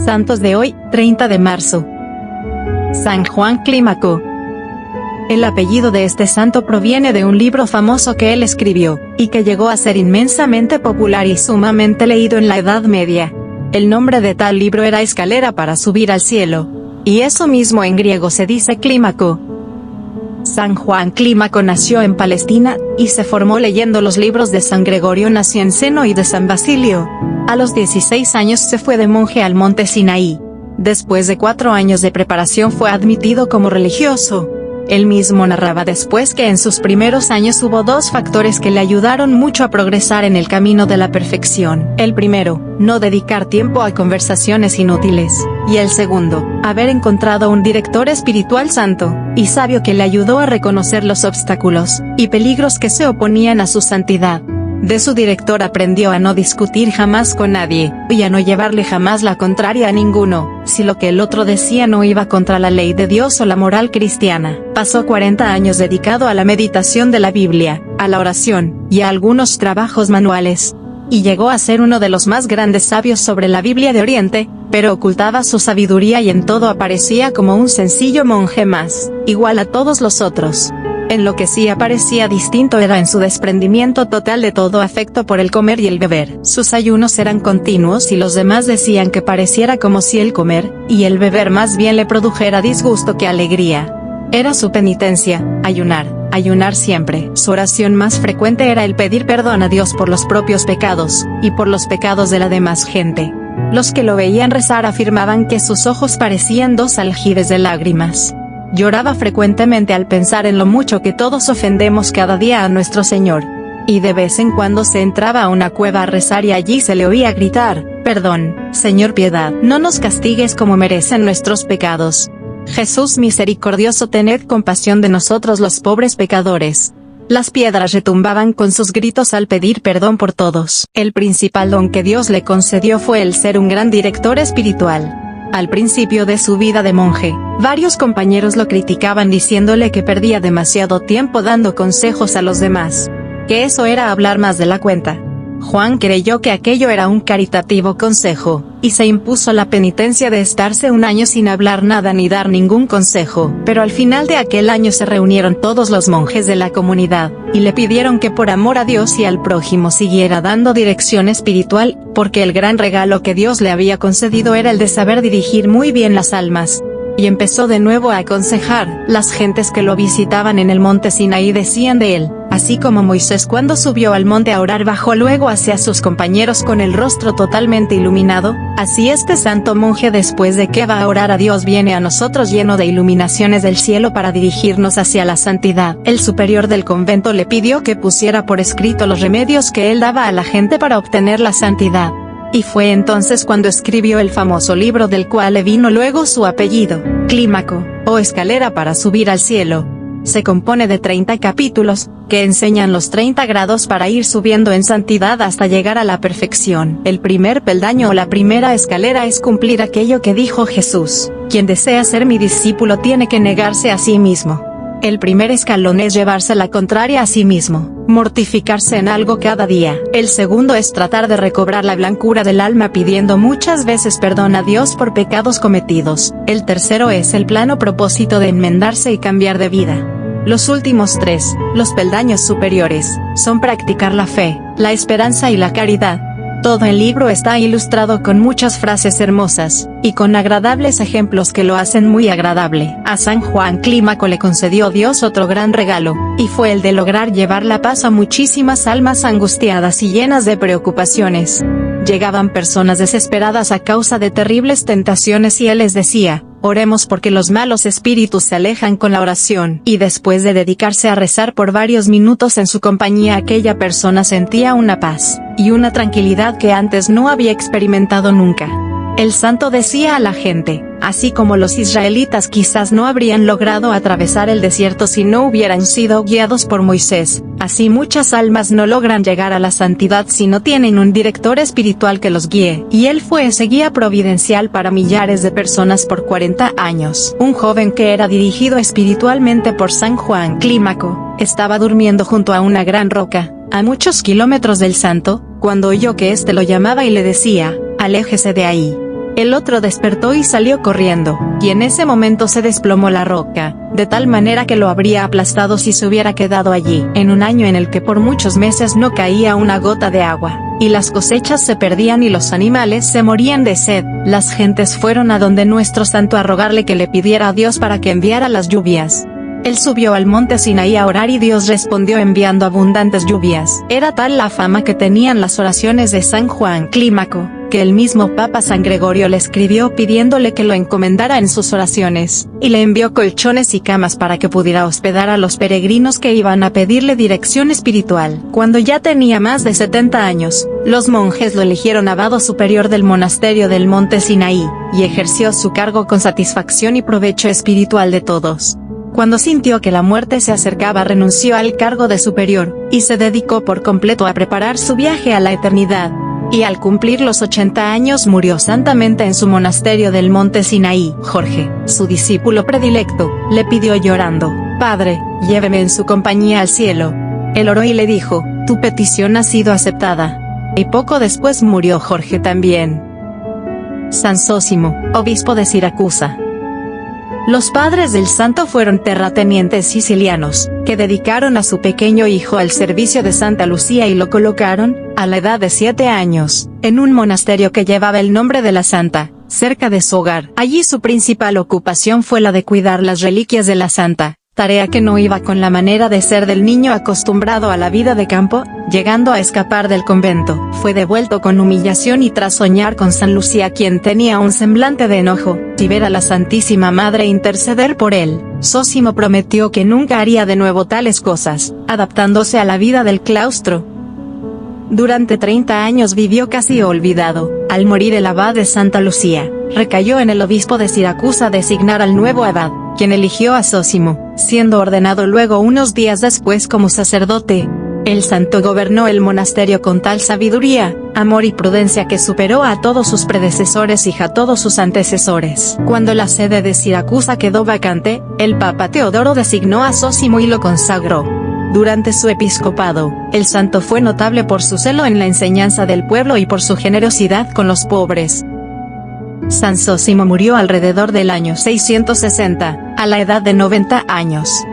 Santos de hoy, 30 de marzo. San Juan Clímaco. El apellido de este santo proviene de un libro famoso que él escribió, y que llegó a ser inmensamente popular y sumamente leído en la Edad Media. El nombre de tal libro era Escalera para subir al cielo, y eso mismo en griego se dice Clímaco. San Juan Clímaco nació en Palestina, y se formó leyendo los libros de San Gregorio Nacianceno y de San Basilio. A los 16 años se fue de monje al monte Sinaí. Después de 4 años de preparación fue admitido como religioso. Él mismo narraba después que en sus primeros años hubo 2 factores que le ayudaron mucho a progresar en el camino de la perfección. El primero, no dedicar tiempo a conversaciones inútiles, y el segundo, haber encontrado un director espiritual santo y sabio que le ayudó a reconocer los obstáculos y peligros que se oponían a su santidad. De su director aprendió a no discutir jamás con nadie, y a no llevarle jamás la contraria a ninguno, si lo que el otro decía no iba contra la ley de Dios o la moral cristiana. Pasó 40 años dedicado a la meditación de la Biblia, a la oración, y a algunos trabajos manuales. Y llegó a ser uno de los más grandes sabios sobre la Biblia de Oriente, pero ocultaba su sabiduría y en todo aparecía como un sencillo monje más, igual a todos los otros. En lo que sí aparecía distinto era en su desprendimiento total de todo afecto por el comer y el beber. Sus ayunos eran continuos y los demás decían que pareciera como si el comer y el beber más bien le produjera disgusto que alegría. Era su penitencia, ayunar siempre. Su oración más frecuente era el pedir perdón a Dios por los propios pecados, y por los pecados de la demás gente. Los que lo veían rezar afirmaban que sus ojos parecían 2 aljibes de lágrimas. Lloraba frecuentemente al pensar en lo mucho que todos ofendemos cada día a nuestro Señor. Y de vez en cuando se entraba a una cueva a rezar y allí se le oía gritar: «Perdón, Señor, piedad, no nos castigues como merecen nuestros pecados. Jesús misericordioso, tened compasión de nosotros los pobres pecadores». Las piedras retumbaban con sus gritos al pedir perdón por todos. El principal don que Dios le concedió fue el ser un gran director espiritual. Al principio de su vida de monje, varios compañeros lo criticaban diciéndole que perdía demasiado tiempo dando consejos a los demás, que eso era hablar más de la cuenta. Juan creyó que aquello era un caritativo consejo, y se impuso la penitencia de estarse 1 año sin hablar nada ni dar ningún consejo. Pero al final de aquel año se reunieron todos los monjes de la comunidad, y le pidieron que por amor a Dios y al prójimo siguiera dando dirección espiritual, porque el gran regalo que Dios le había concedido era el de saber dirigir muy bien las almas. Y empezó de nuevo a aconsejar. Las gentes que lo visitaban en el monte Sinaí decían de él: así como Moisés cuando subió al monte a orar bajó luego hacia sus compañeros con el rostro totalmente iluminado, así este santo monje después de que va a orar a Dios viene a nosotros lleno de iluminaciones del cielo para dirigirnos hacia la santidad. El superior del convento le pidió que pusiera por escrito los remedios que él daba a la gente para obtener la santidad. Y fue entonces cuando escribió el famoso libro del cual le vino luego su apellido, Clímaco, o Escalera para subir al cielo. Se compone de 30 capítulos, que enseñan los 30 grados para ir subiendo en santidad hasta llegar a la perfección. El primer peldaño o la primera escalera es cumplir aquello que dijo Jesús: quien desea ser mi discípulo tiene que negarse a sí mismo. El primer escalón es llevarse la contraria a sí mismo, mortificarse en algo cada día. El segundo es tratar de recobrar la blancura del alma pidiendo muchas veces perdón a Dios por pecados cometidos. El tercero es el plano propósito de enmendarse y cambiar de vida. Los últimos 3, los peldaños superiores, son practicar la fe, la esperanza y la caridad. Todo el libro está ilustrado con muchas frases hermosas, y con agradables ejemplos que lo hacen muy agradable. A San Juan Clímaco le concedió Dios otro gran regalo, y fue el de lograr llevar la paz a muchísimas almas angustiadas y llenas de preocupaciones. Llegaban personas desesperadas a causa de terribles tentaciones y él les decía: oremos porque los malos espíritus se alejan con la oración. Y después de dedicarse a rezar por varios minutos en su compañía, aquella persona sentía una paz y una tranquilidad que antes no había experimentado nunca. El santo decía a la gente: así como los israelitas quizás no habrían logrado atravesar el desierto si no hubieran sido guiados por Moisés, así muchas almas no logran llegar a la santidad si no tienen un director espiritual que los guíe. Y él fue ese guía providencial para millares de personas por 40 años. Un joven que era dirigido espiritualmente por San Juan Clímaco, estaba durmiendo junto a una gran roca, a muchos kilómetros del santo, cuando oyó que éste lo llamaba y le decía: aléjese de ahí. El otro despertó y salió corriendo, y en ese momento se desplomó la roca, de tal manera que lo habría aplastado si se hubiera quedado allí. En un año en el que por muchos meses no caía una gota de agua, y las cosechas se perdían y los animales se morían de sed, las gentes fueron a donde nuestro santo a rogarle que le pidiera a Dios para que enviara las lluvias. Él subió al monte Sinaí a orar y Dios respondió enviando abundantes lluvias. Era tal la fama que tenían las oraciones de San Juan Clímaco, que el mismo Papa San Gregorio le escribió pidiéndole que lo encomendara en sus oraciones, y le envió colchones y camas para que pudiera hospedar a los peregrinos que iban a pedirle dirección espiritual. Cuando ya tenía más de 70 años, los monjes lo eligieron abad superior del monasterio del monte Sinaí, y ejerció su cargo con satisfacción y provecho espiritual de todos. Cuando sintió que la muerte se acercaba renunció al cargo de superior, y se dedicó por completo a preparar su viaje a la eternidad. Y al cumplir los 80 años murió santamente en su monasterio del monte Sinaí. Jorge, su discípulo predilecto, le pidió llorando: «Padre, lléveme en su compañía al cielo». Él oró y le dijo: «Tu petición ha sido aceptada». Y poco después murió Jorge también. San Zósimo, obispo de Siracusa. Los padres del santo fueron terratenientes sicilianos, que dedicaron a su pequeño hijo al servicio de Santa Lucía y lo colocaron, a la edad de 7 años, en un monasterio que llevaba el nombre de la santa, cerca de su hogar. Allí su principal ocupación fue la de cuidar las reliquias de la santa, tarea que no iba con la manera de ser del niño acostumbrado a la vida de campo. Llegando a escapar del convento, fue devuelto con humillación y tras soñar con San Lucía, quien tenía un semblante de enojo, y ver a la Santísima Madre interceder por él, Zósimo prometió que nunca haría de nuevo tales cosas, adaptándose a la vida del claustro. Durante 30 años vivió casi olvidado. Al morir el abad de Santa Lucía, recayó en el obispo de Siracusa designar al nuevo abad, quien eligió a Zósimo, siendo ordenado luego unos días después como sacerdote. El santo gobernó el monasterio con tal sabiduría, amor y prudencia que superó a todos sus predecesores y a todos sus antecesores. Cuando la sede de Siracusa quedó vacante, el Papa Teodoro designó a Zósimo y lo consagró. Durante su episcopado, el santo fue notable por su celo en la enseñanza del pueblo y por su generosidad con los pobres. San Zósimo murió alrededor del año 660, a la edad de 90 años.